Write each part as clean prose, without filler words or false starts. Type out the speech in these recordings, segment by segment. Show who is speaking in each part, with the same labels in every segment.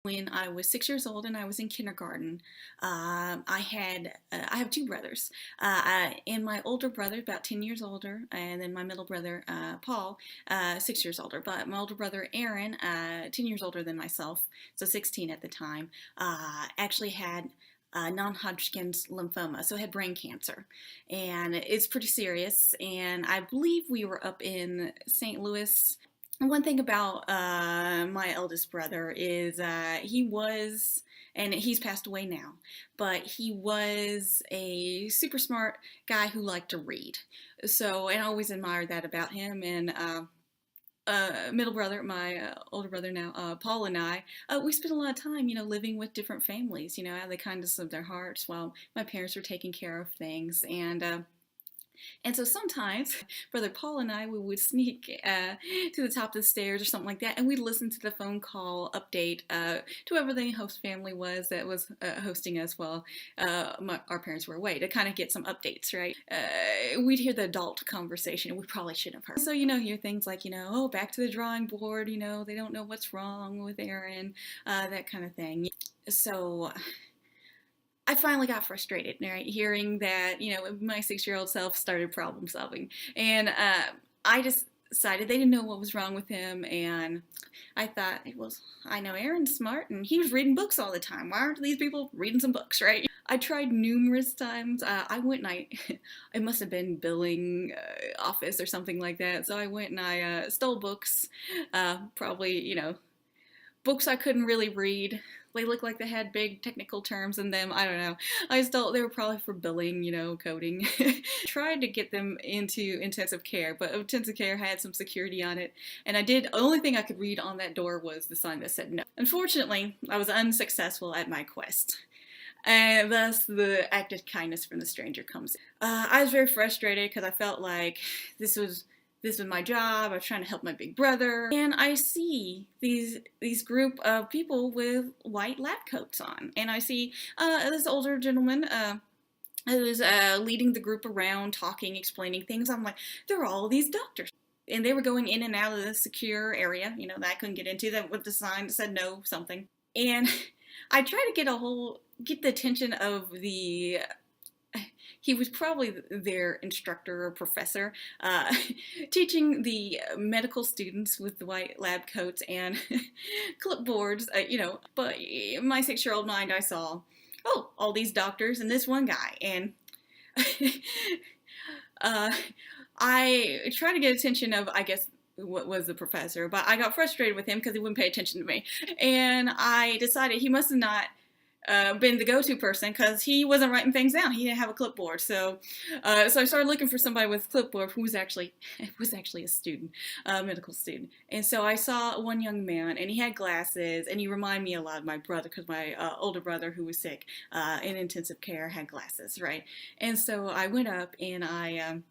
Speaker 1: When I was 6 years old and I was in kindergarten, I have two brothers, and my older brother, about 10 years older, and then my middle brother, Paul, 6 years older. But my older brother, Aaron, 10 years older than myself, so 16 at the time, actually had non-Hodgkin's lymphoma, so had brain cancer, and it's pretty serious. And I believe we were up in St. Louis. One thing about my eldest brother is and he's passed away now, but he was a super smart guy who liked to read. So, and I always admired that about him. And middle brother, my older brother now, Paul and I, we spent a lot of time, living with different families, out of the kindness of their hearts while my parents were taking care of things. And so sometimes, Brother Paul and I, we would sneak to the top of the stairs or something like that, and we'd listen to the phone call update to whoever the host family was that was hosting us while our parents were away, to kind of get some updates, right? We'd hear the adult conversation we probably shouldn't have heard. So, hear things like, oh, back to the drawing board, they don't know what's wrong with Aaron, that kind of thing. So I finally got frustrated, right, hearing that, my 6-year-old self started problem solving. And I just decided they didn't know what was wrong with him. And I thought, I know Aaron's smart and he was reading books all the time. Why aren't these people reading some books, right? I tried numerous times. I went and it must have been billing office or something like that. So I went and I stole books, probably, books I couldn't really read. They looked like they had big technical terms in them. I don't know. They were probably for billing, coding. Tried to get them into intensive care, but intensive care had some security on it. And the only thing I could read on that door was the sign that said no. Unfortunately, I was unsuccessful at my quest. And thus the act of kindness from the stranger comes in. I was very frustrated because I felt like this was my job. I was trying to help my big brother, and I see these group of people with white lab coats on, and I see this older gentleman who is leading the group around, talking, explaining things. I'm like, there are all these doctors, and they were going in and out of the secure area, that I couldn't get into, that with the sign that said no something. And I tried to get the attention of he was probably their instructor or professor, teaching the medical students with the white lab coats and clipboards, But in my 6-year-old mind, I saw, oh, all these doctors and this one guy. And I tried to get attention of, I guess, what was the professor, but I got frustrated with him because he wouldn't pay attention to me. And I decided he must have not been the go-to person because he wasn't writing things down. He didn't have a clipboard. So I started looking for somebody with a clipboard who was actually a student, a medical student. And so I saw one young man, and he had glasses, and he reminded me a lot of my brother because my older brother, who was sick in intensive care, had glasses, right? And so I went up and I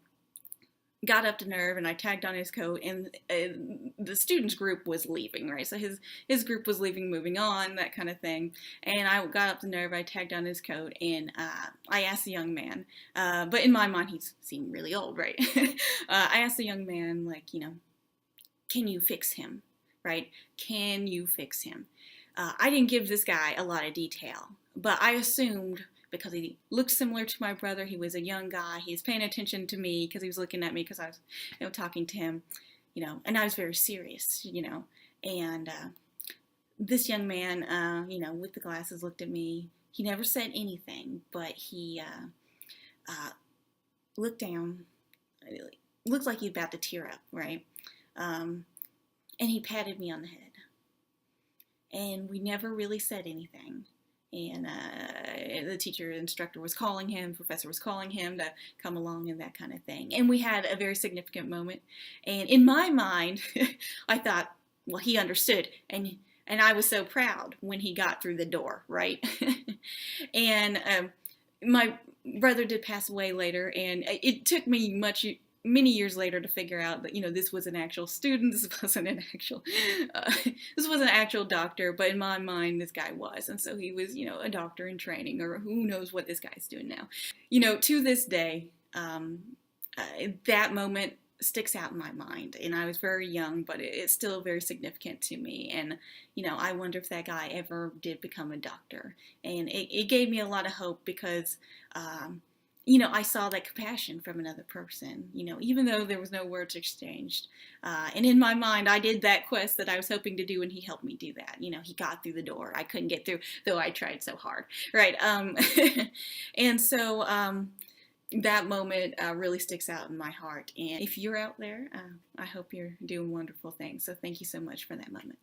Speaker 1: got up to nerve, and I tagged on his coat, and the students group was leaving, right? So his group was leaving, moving on, that kind of thing. And I got up to nerve, I tagged on his coat, and I asked the young man, but in my mind he seemed really old, right? I asked the young man, like, can you fix him, right? Can you fix him? I didn't give this guy a lot of detail, but I assumed, because he looked similar to my brother, he was a young guy, he was paying attention to me because he was looking at me because I was, talking to him, and I was very serious, and this young man, with the glasses looked at me. He never said anything, but he looked down. It looked like he was about to tear up, right? And he patted me on the head. And we never really said anything. And the instructor was calling him, professor was calling him to come along and that kind of thing. And we had a very significant moment. And in my mind, I thought, well, he understood. And I was so proud when he got through the door, right? And my brother did pass away later, and it took me many years later to figure out that, this was an actual student, this wasn't an actual doctor, but in my mind, this guy was. And so he was, a doctor in training, or who knows what this guy's doing now. To this day, that moment sticks out in my mind. And I was very young, but it's still very significant to me. And, I wonder if that guy ever did become a doctor. And it gave me a lot of hope because, I saw that compassion from another person, even though there was no words exchanged. And in my mind, I did that quest that I was hoping to do, and he helped me do that. He got through the door. I couldn't get through, though I tried so hard. Right. And so, that moment really sticks out in my heart. And if you're out there, I hope you're doing wonderful things. So thank you so much for that moment.